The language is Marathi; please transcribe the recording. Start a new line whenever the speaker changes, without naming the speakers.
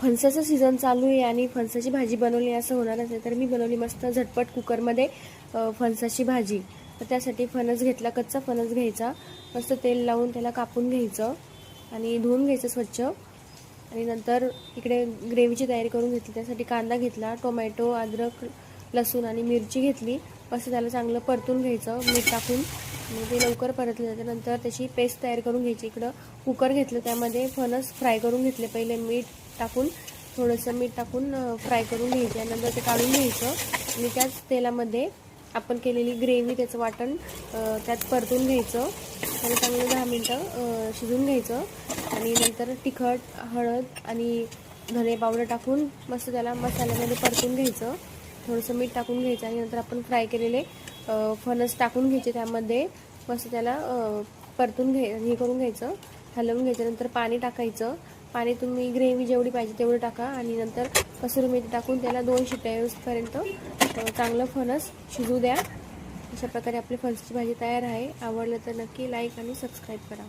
फणसाचं सीझन चालू आहे आणि फणसाची भाजी बनवली असं होणारच आहे. तर मी बनवली मस्त झटपट कुकरमध्ये फणसाची भाजी. तर त्यासाठी फणस घेतला, कच्चा फणस घ्यायचा, मस्त तेल लावून त्याला कापून घ्यायचं आणि धुवून घ्यायचं स्वच्छ. आणि नंतर इकडे ग्रेव्हीची तयारी करून घेतली. त्यासाठी कांदा घेतला, टोमॅटो, अद्रक, लसूण आणि मिरची घेतली. मस्त त्याला चांगलं परतून घ्यायचं मीठ टाकून. ते लवकर परतलं जातं. नंतर त्याची पेस्ट तयार करून घ्यायची. इकडं कुकर घेतलं, त्यामध्ये फणस फ्राय करून घेतले. पहिले मीठ टाकून, थोडंसं मीठ टाकून फ्राय करून घ्यायचे. नंतर ते काढून घ्यायचं आणि त्याच तेलामध्ये आपण केलेली ग्रेव्ही, त्याचं वाटण त्यात परतून घ्यायचं. आणि चांगलं 10 मिनटं शिजवून घ्यायचं. आणि नंतर तिखट, हळद आणि धने पावडर टाकून मस्त त्याला मसाल्यामध्ये परतून घ्यायचं. थोडंसं मीठ टाकून घ्यायचं आणि नंतर आपण फ्राय केलेले फणस टाकून घ्यायचे. त्यामध्ये मस्त त्याला परतून हे करून घ्यायचं, हलवून घ्यायचं. नंतर पाणी टाकायचं. पाणी तुम्ही ग्रेव्ही जेवढी पाहिजे तेवढं टाका. आणि नंतर कसुरी मेथी टाकून त्याला 2 शिट्ट्या येऊपर्यंत चांगलं फणस शिजू द्या. अशा प्रकारे आपली फणसाची भाजी तयार आहे. आवडलं तर नक्की लाईक आणि सबस्क्राईब करा.